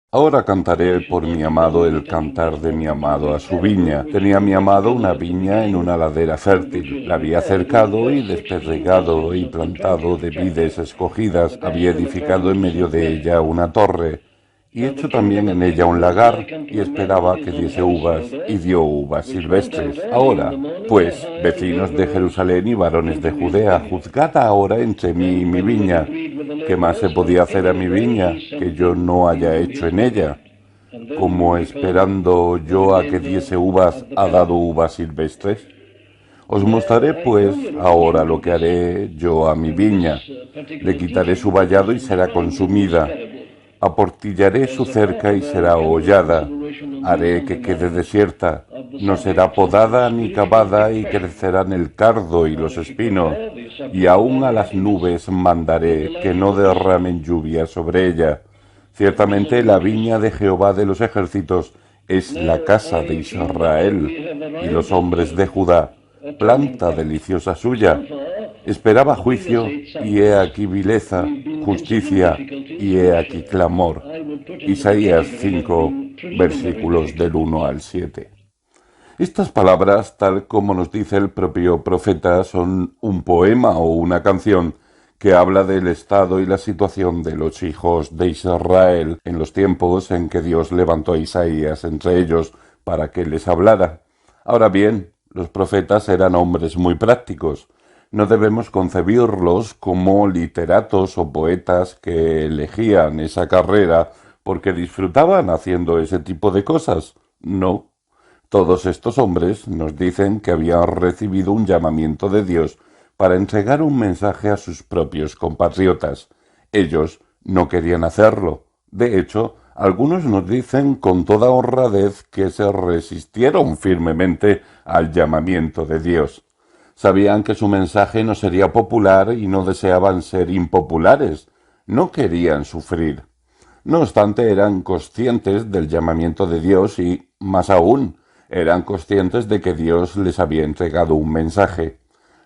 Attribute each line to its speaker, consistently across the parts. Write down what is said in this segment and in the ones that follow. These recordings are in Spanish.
Speaker 1: Ahora cantaré por mi amado el cantar de mi amado a su viña. Tenía mi amado una viña en una ladera fértil. La había cercado y despedregado y plantado de vides escogidas. Había edificado en medio de ella una torre y hecho también en ella un lagar, y esperaba que diese uvas, y dio uvas silvestres. Ahora, pues, vecinos de Jerusalén y varones de Judea, juzgad ahora entre mí y mi viña. ¿Qué más se podía hacer a mi viña que yo no haya hecho en ella? Como esperando yo a que diese uvas, ha dado uvas silvestres. Os mostraré, pues, ahora lo que haré yo a mi viña. Le quitaré su vallado y será consumida. Aportillaré su cerca y será hollada. Haré que quede desierta. No será podada ni cavada, y crecerán el cardo y los espinos. Y aun a las nubes mandaré que no derramen lluvia sobre ella. Ciertamente la viña de Jehová de los ejércitos es la casa de Israel, y los hombres de Judá, planta deliciosa suya. Esperaba juicio, y he aquí vileza; justicia, y he aquí clamor. Isaías 5, versículos del 1 al 7. Estas palabras, tal como nos dice el propio profeta, son un poema o una canción que habla del estado y la situación de los hijos de Israel en los tiempos en que Dios levantó a Isaías entre ellos para que les hablara. Ahora bien, los profetas eran hombres muy prácticos. No debemos concebirlos como literatos o poetas que elegían esa carrera porque disfrutaban haciendo ese tipo de cosas. No. Todos estos hombres nos dicen que habían recibido un llamamiento de Dios para entregar un mensaje a sus propios compatriotas. Ellos no querían hacerlo. De hecho, algunos nos dicen con toda honradez que se resistieron firmemente al llamamiento de Dios. Sabían que su mensaje no sería popular y no deseaban ser impopulares. No querían sufrir. No obstante, eran conscientes del llamamiento de Dios y, más aún, eran conscientes de que Dios les había entregado un mensaje.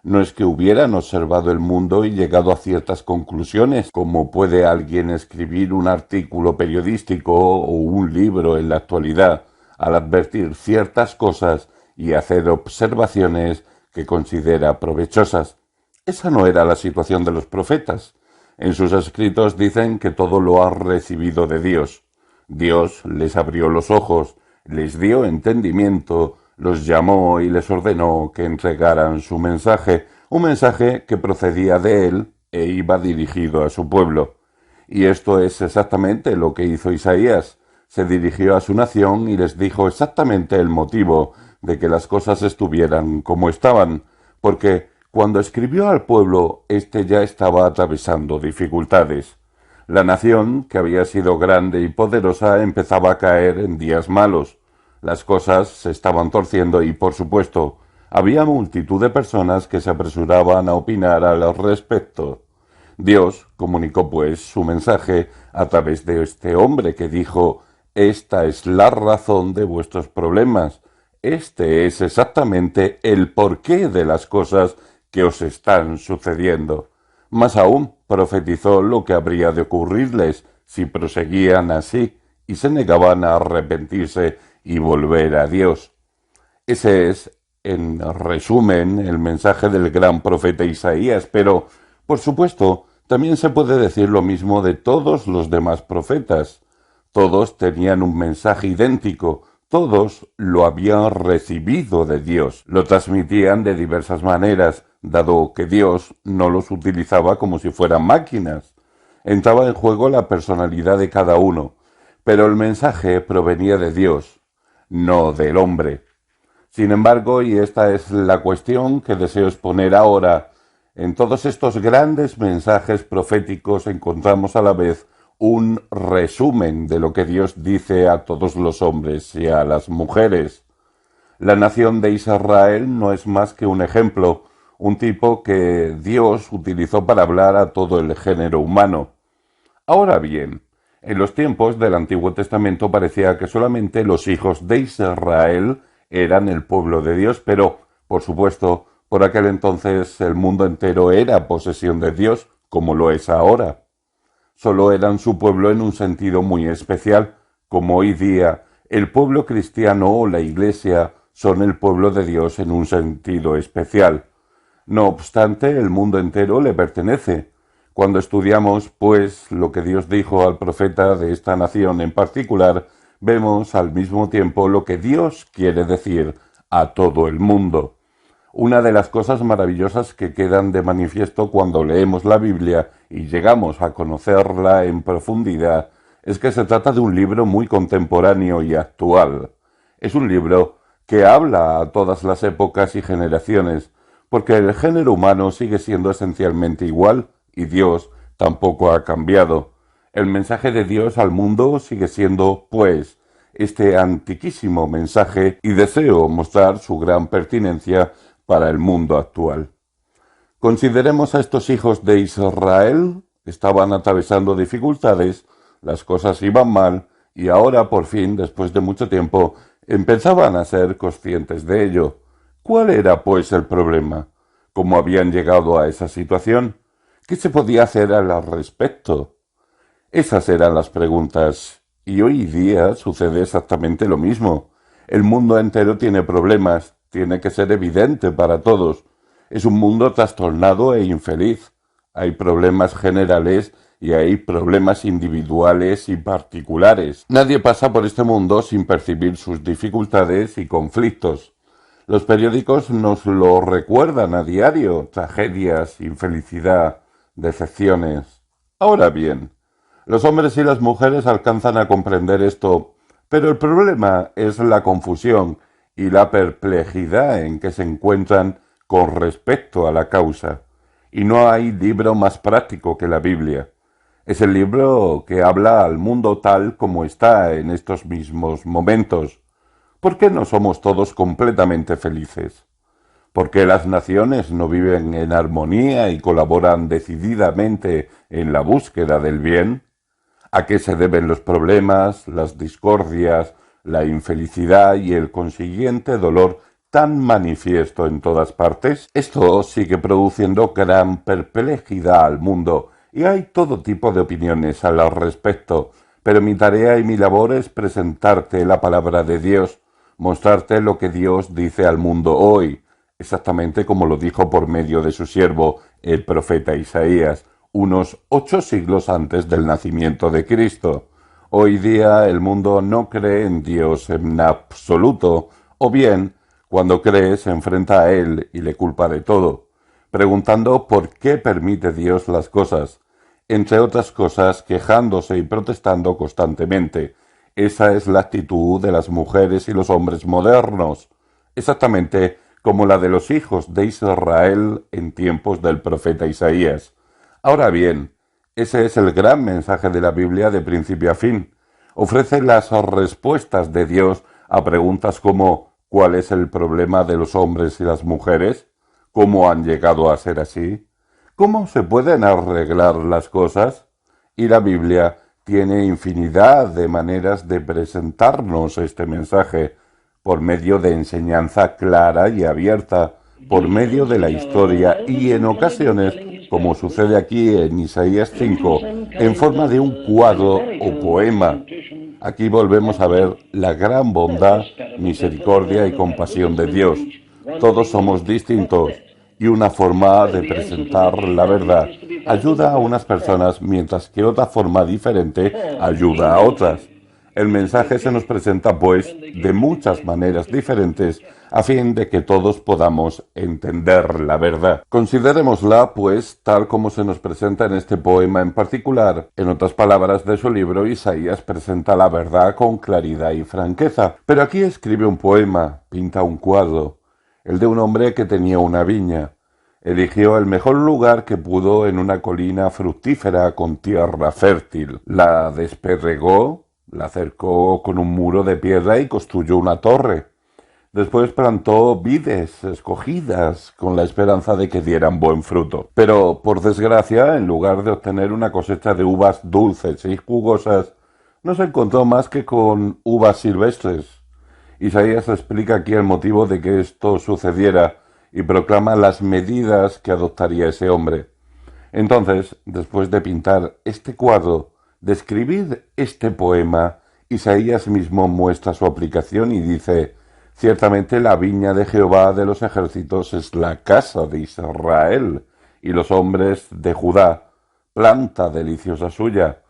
Speaker 1: No es que hubieran observado el mundo y llegado a ciertas conclusiones, como puede alguien escribir un artículo periodístico o un libro en la actualidad, al advertir ciertas cosas y hacer observaciones que considera provechosas. Esa no era la situación de los profetas. En sus escritos dicen que todo lo han recibido de Dios. Dios les abrió los ojos, les dio entendimiento, los llamó y les ordenó que entregaran su mensaje, un mensaje que procedía de él e iba dirigido a su pueblo. Y esto es exactamente lo que hizo Isaías. Se dirigió a su nación y les dijo exactamente el motivo de que las cosas estuvieran como estaban, porque cuando escribió al pueblo, éste ya estaba atravesando dificultades. La nación, que había sido grande y poderosa, empezaba a caer en días malos. Las cosas se estaban torciendo y, por supuesto, había multitud de personas que se apresuraban a opinar al respecto. Dios comunicó, pues, su mensaje a través de este hombre que dijo: «Esta es la razón de vuestros problemas. Este es exactamente el porqué de las cosas que os están sucediendo». Más aún, profetizó lo que habría de ocurrirles si proseguían así y se negaban a arrepentirse y volver a Dios. Ese es, en resumen, el mensaje del gran profeta Isaías, pero, por supuesto, también se puede decir lo mismo de todos los demás profetas. Todos tenían un mensaje idéntico, todos lo habían recibido de Dios, lo transmitían de diversas maneras, dado que Dios no los utilizaba como si fueran máquinas. Entraba en juego la personalidad de cada uno, pero el mensaje provenía de Dios, no del hombre. Sin embargo, y esta es la cuestión que deseo exponer ahora, en todos estos grandes mensajes proféticos encontramos a la vez un resumen de lo que Dios dice a todos los hombres y a las mujeres. La nación de Israel no es más que un ejemplo, un tipo que Dios utilizó para hablar a todo el género humano. Ahora bien, en los tiempos del Antiguo Testamento parecía que solamente los hijos de Israel eran el pueblo de Dios, pero, por supuesto, por aquel entonces el mundo entero era posesión de Dios, como lo es ahora. Solo eran su pueblo en un sentido muy especial, como hoy día, el pueblo cristiano o la Iglesia son el pueblo de Dios en un sentido especial. No obstante, el mundo entero le pertenece. Cuando estudiamos, pues, lo que Dios dijo al profeta de esta nación en particular, vemos al mismo tiempo lo que Dios quiere decir a todo el mundo. Una de las cosas maravillosas que quedan de manifiesto cuando leemos la Biblia y llegamos a conocerla en profundidad es que se trata de un libro muy contemporáneo y actual. Es un libro que habla a todas las épocas y generaciones, porque el género humano sigue siendo esencialmente igual y Dios tampoco ha cambiado. El mensaje de Dios al mundo sigue siendo, pues, este antiquísimo mensaje y deseo mostrar su gran pertinencia para el mundo actual. Consideremos a estos hijos de Israel. Estaban atravesando dificultades, las cosas iban mal y ahora por fin, después de mucho tiempo, empezaban a ser conscientes de ello. ¿Cuál era, pues, el problema? ¿Cómo habían llegado a esa situación? ¿Qué se podía hacer al respecto? Esas eran las preguntas, y hoy día sucede exactamente lo mismo. El mundo entero tiene problemas, tiene que ser evidente para todos. Es un mundo trastornado e infeliz. Hay problemas generales y hay problemas individuales y particulares. Nadie pasa por este mundo sin percibir sus dificultades y conflictos. Los periódicos nos lo recuerdan a diario: tragedias, infelicidad, decepciones. Ahora bien, los hombres y las mujeres alcanzan a comprender esto, pero el problema es la confusión y la perplejidad en que se encuentran con respecto a la causa. Y no hay libro más práctico que la Biblia. Es el libro que habla al mundo tal como está en estos mismos momentos. ¿Por qué no somos todos completamente felices? ¿Por qué las naciones no viven en armonía y colaboran decididamente en la búsqueda del bien? ¿A qué se deben los problemas, las discordias, la infelicidad y el consiguiente dolor tan manifiesto en todas partes? Esto sigue produciendo gran perplejidad al mundo y hay todo tipo de opiniones al respecto, pero mi tarea y mi labor es presentarte la palabra de Dios, mostrarte lo que Dios dice al mundo hoy, exactamente como lo dijo por medio de su siervo, el profeta Isaías, unos 8 siglos antes del nacimiento de Cristo. Hoy día el mundo no cree en Dios en absoluto, o bien, cuando cree, se enfrenta a Él y le culpa de todo, preguntando por qué permite Dios las cosas, entre otras cosas quejándose y protestando constantemente. Esa es la actitud de las mujeres y los hombres modernos, exactamente como la de los hijos de Israel en tiempos del profeta Isaías. Ahora bien, ese es el gran mensaje de la Biblia de principio a fin. Ofrece las respuestas de Dios a preguntas como ¿cuál es el problema de los hombres y las mujeres? ¿Cómo han llegado a ser así? ¿Cómo se pueden arreglar las cosas? Y la Biblia tiene infinidad de maneras de presentarnos este mensaje, por medio de enseñanza clara y abierta, por medio de la historia y en ocasiones, como sucede aquí en Isaías 5, en forma de un cuadro o poema. Aquí volvemos a ver la gran bondad, misericordia y compasión de Dios. Todos somos distintos y una forma de presentar la verdad ayuda a unas personas mientras que otra forma diferente ayuda a otras. El mensaje se nos presenta, pues, de muchas maneras diferentes a fin de que todos podamos entender la verdad. Considerémosla, pues, tal como se nos presenta en este poema en particular. En otras palabras de su libro, Isaías presenta la verdad con claridad y franqueza. Pero aquí escribe un poema, pinta un cuadro, el de un hombre que tenía una viña. Eligió el mejor lugar que pudo en una colina fructífera con tierra fértil. La desperregó, la cercó con un muro de piedra y construyó una torre. Después plantó vides escogidas con la esperanza de que dieran buen fruto. Pero, por desgracia, en lugar de obtener una cosecha de uvas dulces y jugosas, no se encontró más que con uvas silvestres. Isaías explica aquí el motivo de que esto sucediera y proclama las medidas que adoptaría ese hombre. Entonces, después de pintar este cuadro, de escribir este poema, Isaías mismo muestra su aplicación y dice: ciertamente la viña de Jehová de los ejércitos es la casa de Israel, y los hombres de Judá, planta deliciosa suya.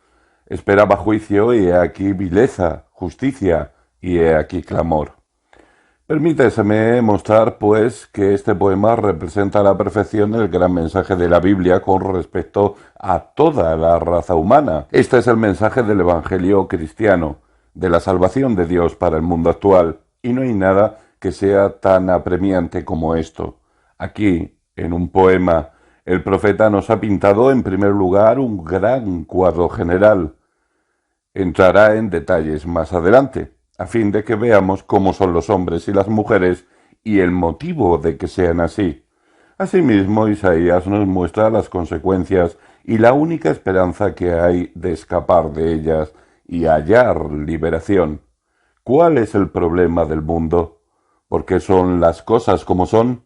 Speaker 1: Esperaba juicio, y he aquí vileza, justicia, y he aquí clamor. Permíteseme mostrar, pues, que este poema representa a la perfección el gran mensaje de la Biblia con respecto a toda la raza humana. Este es el mensaje del Evangelio cristiano, de la salvación de Dios para el mundo actual, y no hay nada que sea tan apremiante como esto. Aquí, en un poema, el profeta nos ha pintado en primer lugar un gran cuadro general. Entrará en detalles más adelante, a fin de que veamos cómo son los hombres y las mujeres y el motivo de que sean así. Asimismo, Isaías nos muestra las consecuencias y la única esperanza que hay de escapar de ellas y hallar liberación. ¿Cuál es el problema del mundo? ¿Por qué son las cosas como son?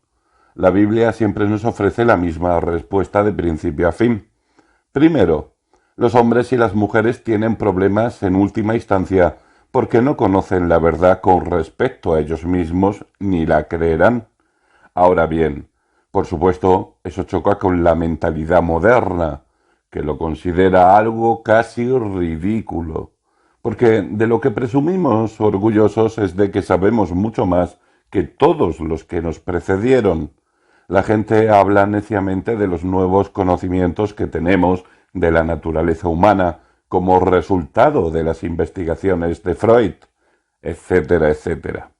Speaker 1: La Biblia siempre nos ofrece la misma respuesta de principio a fin. Primero, los hombres y las mujeres tienen problemas en última instancia porque no conocen la verdad con respecto a ellos mismos ni la creerán. Ahora bien, por supuesto, eso choca con la mentalidad moderna, que lo considera algo casi ridículo, porque de lo que presumimos orgullosos es de que sabemos mucho más que todos los que nos precedieron. La gente habla neciamente de los nuevos conocimientos que tenemos de la naturaleza humana como resultado de las investigaciones de Freud, etcétera, etcétera.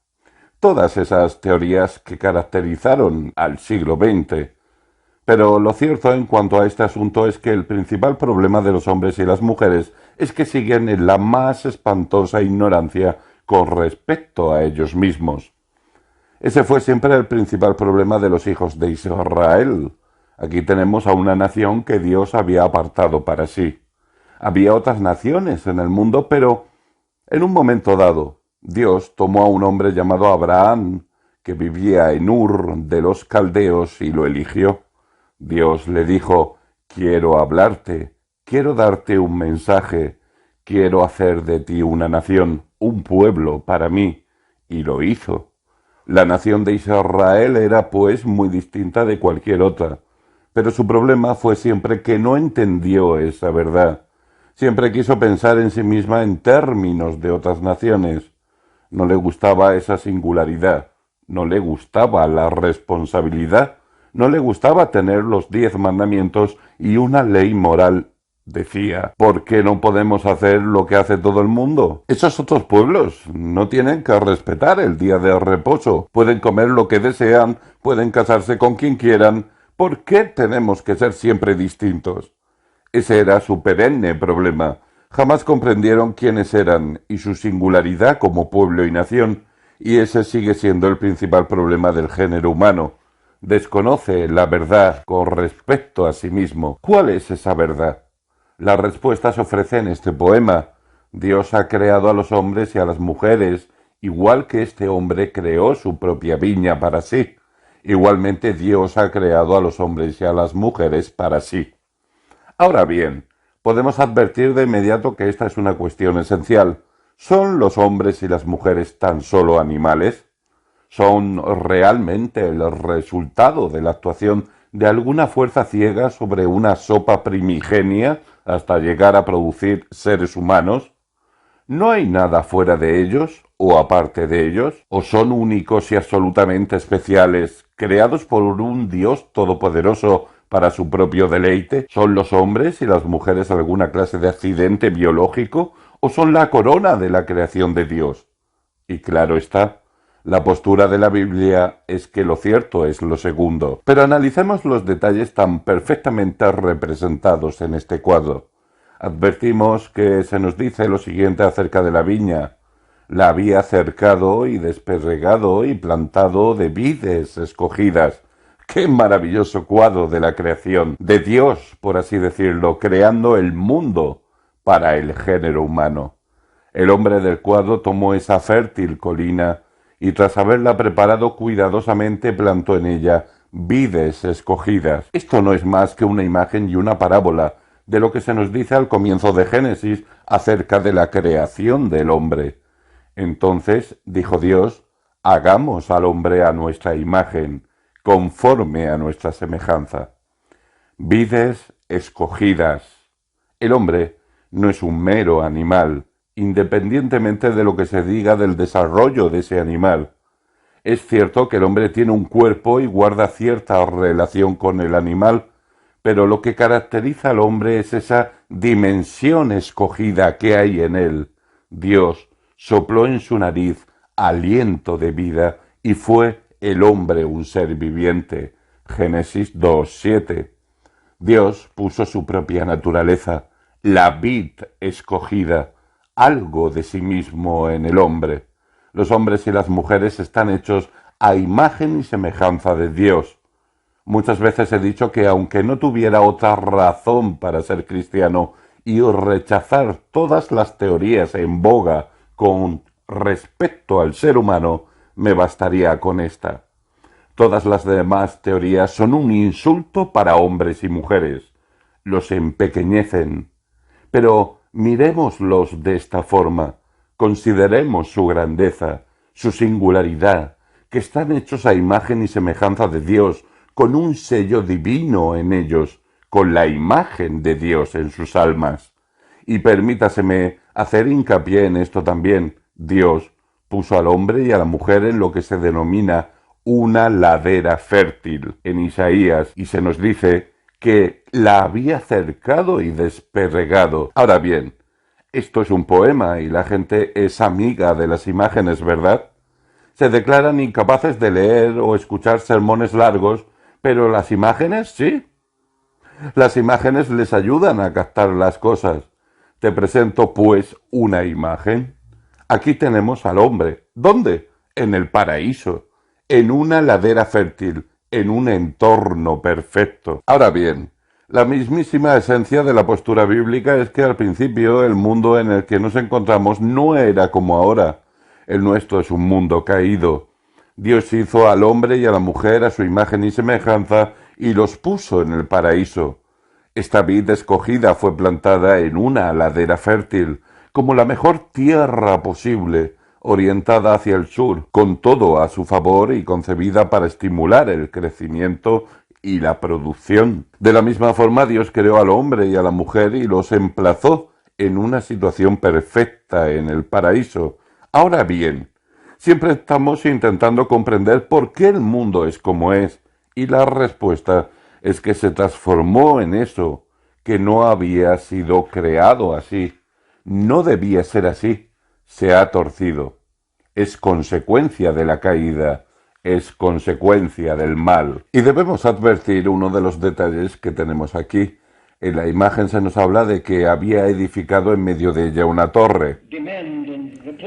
Speaker 1: Todas esas teorías que caracterizaron al siglo XX. Pero lo cierto en cuanto a este asunto es que el principal problema de los hombres y las mujeres es que siguen en la más espantosa ignorancia con respecto a ellos mismos. Ese fue siempre el principal problema de los hijos de Israel. Aquí tenemos a una nación que Dios había apartado para sí. Había otras naciones en el mundo, pero en un momento dado, Dios tomó a un hombre llamado Abraham, que vivía en Ur de los Caldeos, y lo eligió. Dios le dijo: quiero hablarte, quiero darte un mensaje, quiero hacer de ti una nación, un pueblo para mí. Y lo hizo. La nación de Israel era, pues, muy distinta de cualquier otra, pero su problema fue siempre que no entendió esa verdad. Siempre quiso pensar en sí misma en términos de otras naciones. No le gustaba esa singularidad, no le gustaba la responsabilidad, no le gustaba tener los 10 mandamientos y una ley moral. Decía: ¿por qué no podemos hacer lo que hace todo el mundo? Esos otros pueblos no tienen que respetar el día de reposo, pueden comer lo que desean, pueden casarse con quien quieran. ¿Por qué tenemos que ser siempre distintos? Ese era su perenne problema. Jamás comprendieron quiénes eran y su singularidad como pueblo y nación, y ese sigue siendo el principal problema del género humano. Desconoce la verdad con respecto a sí mismo. ¿Cuál es esa verdad? La respuesta se ofrece en este poema. Dios ha creado a los hombres y a las mujeres, igual que este hombre creó su propia viña para sí. Igualmente Dios ha creado a los hombres y a las mujeres para sí. Ahora bien, podemos advertir de inmediato que esta es una cuestión esencial. ¿Son los hombres y las mujeres tan solo animales? ¿Son realmente el resultado de la actuación de alguna fuerza ciega sobre una sopa primigenia hasta llegar a producir seres humanos? ¿No hay nada fuera de ellos o aparte de ellos? ¿O son únicos y absolutamente especiales, creados por un Dios todopoderoso para su propio deleite? ¿Son los hombres y las mujeres alguna clase de accidente biológico o son la corona de la creación de Dios? Y claro está, la postura de la Biblia es que lo cierto es lo segundo. Pero analicemos los detalles tan perfectamente representados en este cuadro. Advertimos que se nos dice lo siguiente acerca de la viña: la había cercado y desperregado y plantado de vides escogidas. ¡Qué maravilloso cuadro de la creación! De Dios, por así decirlo, creando el mundo para el género humano. El hombre del cuadro tomó esa fértil colina y, tras haberla preparado cuidadosamente, plantó en ella vides escogidas. Esto no es más que una imagen y una parábola de lo que se nos dice al comienzo de Génesis acerca de la creación del hombre. Entonces dijo Dios, hagamos al hombre a nuestra imagen, conforme a nuestra semejanza. Vides escogidas. El hombre no es un mero animal, independientemente de lo que se diga del desarrollo de ese animal. Es cierto que el hombre tiene un cuerpo y guarda cierta relación con el animal, pero lo que caracteriza al hombre es esa dimensión escogida que hay en él. Dios sopló en su nariz aliento de vida y fue el hombre un ser viviente. Génesis 2:7. Dios puso su propia naturaleza, la vid escogida, algo de sí mismo en el hombre. Los hombres y las mujeres están hechos a imagen y semejanza de Dios. Muchas veces he dicho que aunque no tuviera otra razón para ser cristiano y rechazar todas las teorías en boga con respecto al ser humano, me bastaría con esta. Todas las demás teorías son un insulto para hombres y mujeres. Los empequeñecen. Pero mirémoslos de esta forma. Consideremos su grandeza, su singularidad, que están hechos a imagen y semejanza de Dios, con un sello divino en ellos, con la imagen de Dios en sus almas. Y permítaseme hacer hincapié en esto también. Dios puso al hombre y a la mujer en lo que se denomina una ladera fértil en Isaías, y se nos dice que la había cercado y desperregado. Ahora bien, esto es un poema y la gente es amiga de las imágenes, ¿verdad? Se declaran incapaces de leer o escuchar sermones largos, pero las imágenes sí. Las imágenes les ayudan a captar las cosas. Te presento, pues, una imagen. Aquí tenemos al hombre. ¿Dónde? En el paraíso, en una ladera fértil, en un entorno perfecto. Ahora bien, la mismísima esencia de la postura bíblica es que al principio el mundo en el que nos encontramos no era como ahora. El nuestro es un mundo caído. Dios hizo al hombre y a la mujer a su imagen y semejanza y los puso en el paraíso. Esta vid escogida fue plantada en una ladera fértil, como la mejor tierra posible, orientada hacia el sur, con todo a su favor y concebida para estimular el crecimiento y la producción. De la misma forma, Dios creó al hombre y a la mujer y los emplazó en una situación perfecta en el paraíso. Ahora bien, siempre estamos intentando comprender por qué el mundo es como es, y la respuesta es que se transformó en eso, que no había sido creado así. No debía ser así. Se ha torcido. Es consecuencia de la caída, es consecuencia del mal. Y debemos advertir uno de los detalles que tenemos aquí. En la imagen se nos habla de que había edificado en medio de ella una torre.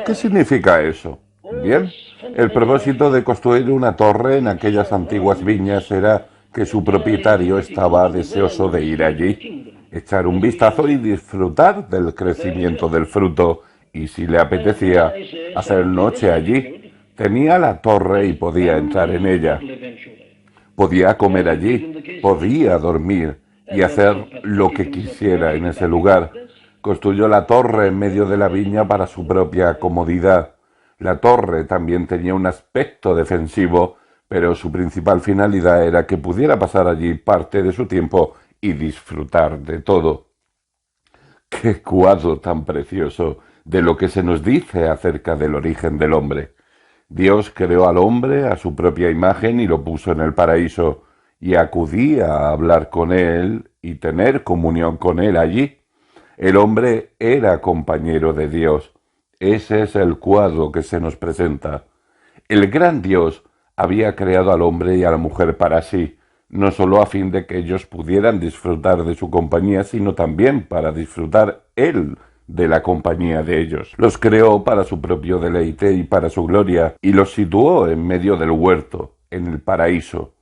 Speaker 1: ¿Qué significa eso? Bien, el propósito de construir una torre en aquellas antiguas viñas era que su propietario estaba deseoso de ir allí, echar un vistazo y disfrutar del crecimiento del fruto, y si le apetecía hacer noche allí, tenía la torre y podía entrar en ella. Podía comer allí, podía dormir y hacer lo que quisiera en ese lugar. Construyó la torre en medio de la viña para su propia comodidad. La torre también tenía un aspecto defensivo, pero su principal finalidad era que pudiera pasar allí parte de su tiempo y disfrutar de todo. ¡Qué cuadro tan precioso de lo que se nos dice acerca del origen del hombre! Dios creó al hombre a su propia imagen y lo puso en el paraíso, y acudía a hablar con él y tener comunión con él allí. El hombre era compañero de Dios. Ese es el cuadro que se nos presenta. El gran Dios había creado al hombre y a la mujer para sí, no sólo a fin de que ellos pudieran disfrutar de su compañía, sino también para disfrutar él de la compañía de ellos. Los creó para su propio deleite y para su gloria, y los situó en medio del huerto, en el paraíso.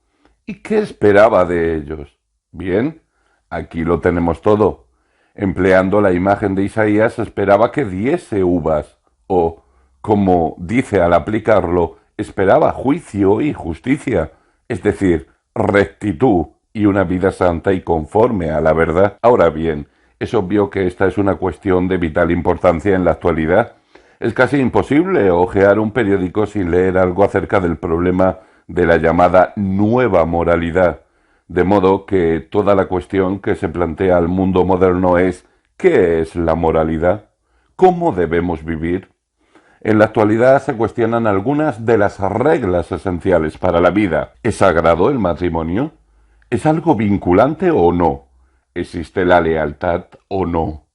Speaker 1: ¿Y qué esperaba de ellos? Bien, aquí lo tenemos todo. Empleando la imagen de Isaías, esperaba que diese uvas, o, como dice al aplicarlo, esperaba juicio y justicia, es decir, rectitud y una vida santa y conforme a la verdad. Ahora bien, es obvio que esta es una cuestión de vital importancia en la actualidad. Es casi imposible hojear un periódico sin leer algo acerca del problema de la llamada nueva moralidad. De modo que toda la cuestión que se plantea al mundo moderno es ¿qué es la moralidad? ¿Cómo debemos vivir? En la actualidad se cuestionan algunas de las reglas esenciales para la vida. ¿Es sagrado el matrimonio? ¿Es algo vinculante o no? ¿Existe la lealtad o no?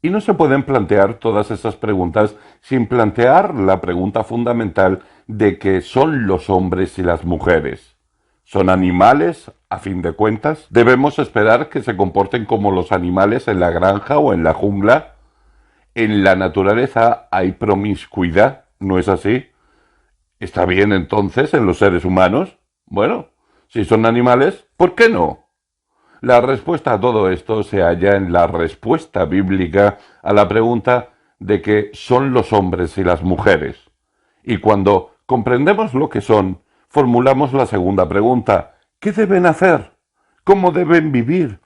Speaker 1: Y no se pueden plantear todas esas preguntas sin plantear la pregunta fundamental de qué son los hombres y las mujeres. ¿Son animales, a fin de cuentas? ¿Debemos esperar que se comporten como los animales en la granja o en la jungla? En la naturaleza hay promiscuidad, ¿no es así? ¿Está bien entonces en los seres humanos? Bueno, si son animales, ¿por qué no? La respuesta a todo esto se halla en la respuesta bíblica a la pregunta de qué son los hombres y las mujeres. Y cuando comprendemos lo que son, formulamos la segunda pregunta: ¿qué deben hacer? ¿Cómo deben vivir?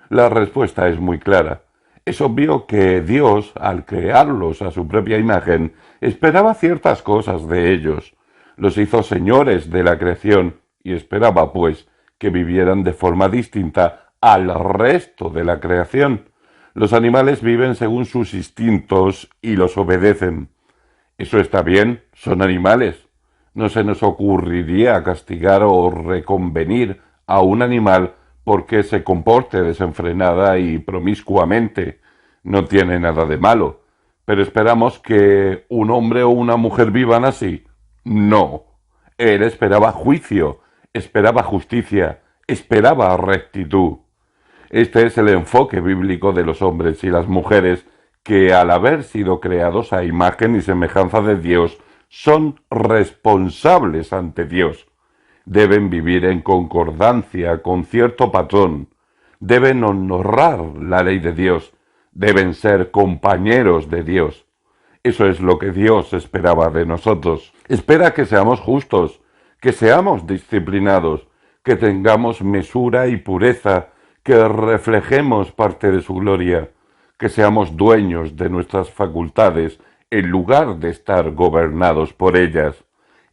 Speaker 1: La respuesta es muy clara. Es obvio que Dios, al crearlos a su propia imagen, esperaba ciertas cosas de ellos. Los hizo señores de la creación y esperaba, pues, que vivieran de forma distinta al resto de la creación. Los animales viven según sus instintos y los obedecen. Eso está bien, son animales. No se nos ocurriría castigar o reconvenir a un animal porque se comporte desenfrenada y promiscuamente. No tiene nada de malo. Pero esperamos que un hombre o una mujer vivan así. No. Él esperaba juicio, esperaba justicia, esperaba rectitud. Este es el enfoque bíblico de los hombres y las mujeres que, al haber sido creados a imagen y semejanza de Dios, son responsables ante Dios. Deben vivir en concordancia con cierto patrón, deben honrar la ley de Dios, deben ser compañeros de Dios. Eso es lo que Dios esperaba de nosotros. Espera que seamos justos, que seamos disciplinados, que tengamos mesura y pureza, que reflejemos parte de su gloria, que seamos dueños de nuestras facultades en lugar de estar gobernados por ellas.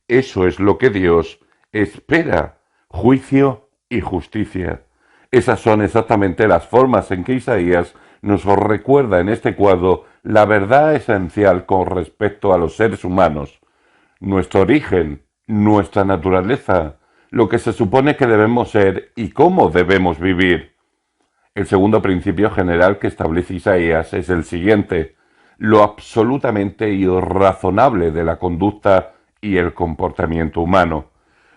Speaker 1: Eso es lo que Dios espera, juicio y justicia. Esas son exactamente las formas en que Isaías nos recuerda en este cuadro la verdad esencial con respecto a los seres humanos, nuestro origen, nuestra naturaleza, lo que se supone que debemos ser y cómo debemos vivir. El segundo principio general que establece Isaías es el siguiente: lo absolutamente irrazonable de la conducta y el comportamiento humano.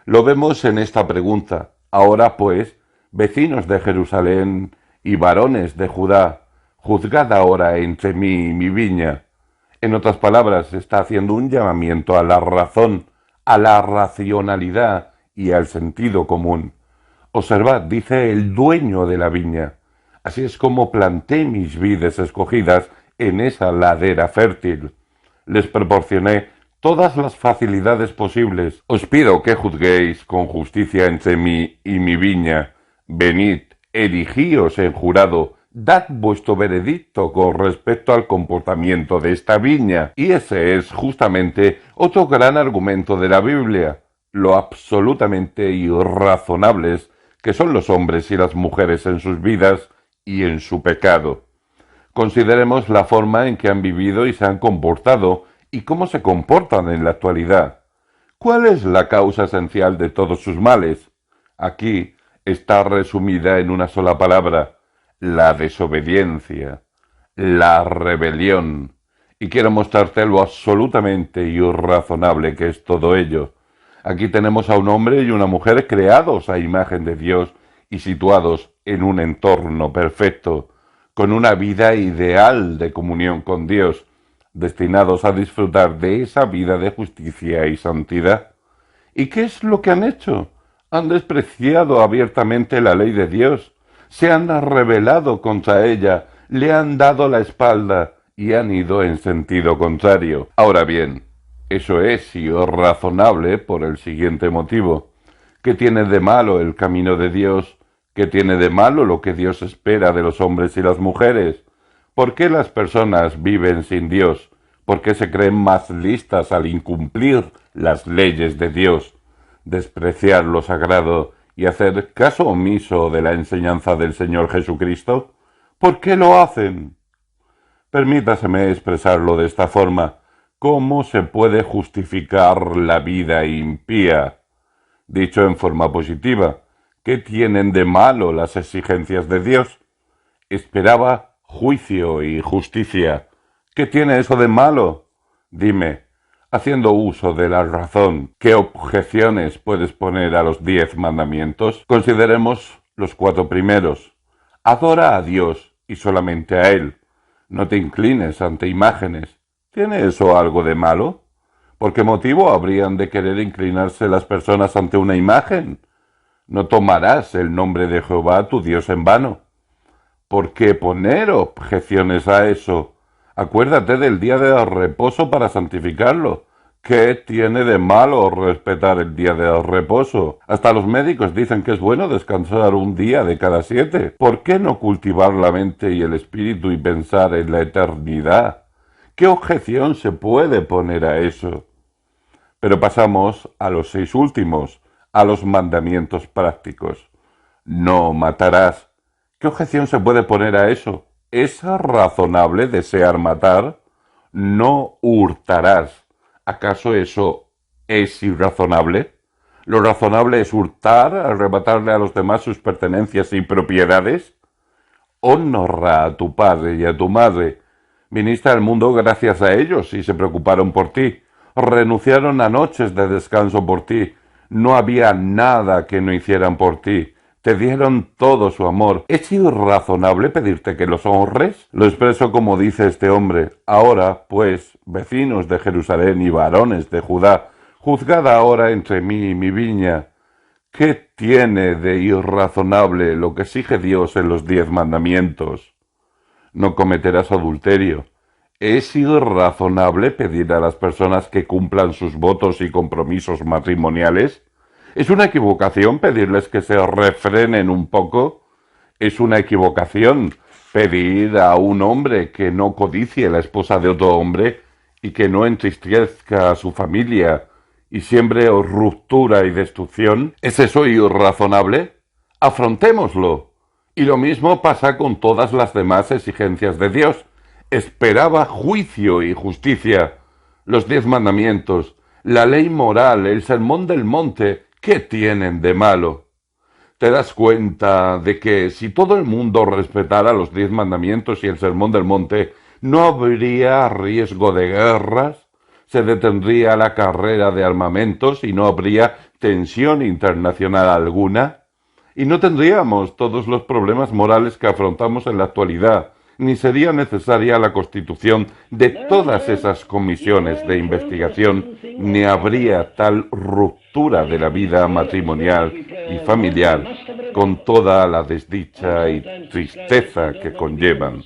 Speaker 1: Lo vemos en esta pregunta: ahora pues, vecinos de Jerusalén y varones de Judá, juzgad ahora entre mí y mi viña. En otras palabras, está haciendo un llamamiento a la razón, a la racionalidad y al sentido común. Observad, dice el dueño de la viña: así es como planté mis vides escogidas en esa ladera fértil. Les proporcioné todas las facilidades posibles. Os pido que juzguéis con justicia entre mí y mi viña. Venid, erigíos en jurado, dad vuestro veredicto con respecto al comportamiento de esta viña. Y ese es justamente otro gran argumento de la Biblia: lo absolutamente irrazonables que son los hombres y las mujeres en sus vidas y en su pecado. Consideremos la forma en que han vivido y se han comportado y cómo se comportan en la actualidad. ¿Cuál es la causa esencial de todos sus males? Aquí está resumida en una sola palabra: la desobediencia, la rebelión. Y quiero mostrarte lo absolutamente irrazonable que es todo ello. Aquí tenemos a un hombre y una mujer creados a imagen de Dios y situados en un entorno perfecto, con una vida ideal de comunión con Dios, destinados a disfrutar de esa vida de justicia y santidad. ¿Y qué es lo que han hecho? Han despreciado abiertamente la ley de Dios, se han rebelado contra ella, le han dado la espalda y han ido en sentido contrario. Ahora bien, eso es irrazonable por el siguiente motivo. ¿Qué tiene de malo el camino de Dios ¿Qué tiene de malo lo que Dios espera de los hombres y las mujeres? ¿Por qué las personas viven sin Dios? ¿Por qué se creen más listas al incumplir las leyes de Dios, despreciar lo sagrado y hacer caso omiso de la enseñanza del Señor Jesucristo? ¿Por qué lo hacen? Permítaseme expresarlo de esta forma. ¿Cómo se puede justificar la vida impía? Dicho en forma positiva, ¿qué tienen de malo las exigencias de Dios? Esperaba juicio y justicia. ¿Qué tiene eso de malo? Dime, haciendo uso de la razón, ¿qué objeciones puedes poner a los 10 mandamientos? Consideremos los 4 primeros. Adora a Dios y solamente a Él. No te inclines ante imágenes. ¿Tiene eso algo de malo? ¿Por qué motivo habrían de querer inclinarse las personas ante una imagen? No tomarás el nombre de Jehová tu Dios en vano. ¿Por qué poner objeciones a eso? Acuérdate del día de reposo para santificarlo. ¿Qué tiene de malo respetar el día de reposo? Hasta los médicos dicen que es bueno descansar un día de cada 7. ¿Por qué no cultivar la mente y el espíritu y pensar en la eternidad? ¿Qué objeción se puede poner a eso? Pero pasamos a los 6 últimos, a los mandamientos prácticos. No matarás. ¿Qué objeción se puede poner a eso? ¿Es razonable desear matar? No hurtarás. ¿Acaso eso es irrazonable? ¿Lo razonable es hurtar, arrebatarle a los demás sus pertenencias y propiedades? Honra a tu padre y a tu madre. Viniste al mundo gracias a ellos y se preocuparon por ti. Renunciaron a noches de descanso por ti. No había nada que no hicieran por ti. Te dieron todo su amor. ¿Es irrazonable pedirte que los honres? Lo expreso como dice este hombre. Ahora, pues, vecinos de Jerusalén y varones de Judá, juzgad ahora entre mí y mi viña. ¿Qué tiene de irrazonable lo que exige Dios en los 10 mandamientos? No cometerás adulterio. ¿Es irrazonable pedir a las personas que cumplan sus votos y compromisos matrimoniales? ¿Es una equivocación pedirles que se refrenen un poco? ¿Es una equivocación pedir a un hombre que no codicie la esposa de otro hombre y que no entristezca a su familia y siembre ruptura y destrucción? ¿Es eso irrazonable? Afrontémoslo. Y lo mismo pasa con todas las demás exigencias de Dios. Esperaba juicio y justicia, los 10 mandamientos, la ley moral, el sermón del monte. ¿Qué tienen de malo? ¿Te das cuenta de que si todo el mundo respetara los 10 mandamientos y el sermón del monte, no habría riesgo de guerras? Se detendría la carrera de armamentos y no habría tensión internacional alguna. Y no tendríamos todos los problemas morales que afrontamos en la actualidad, ni sería necesaria la constitución de todas esas comisiones de investigación, ni habría tal ruptura de la vida matrimonial y familiar, con toda la desdicha y tristeza que conllevan.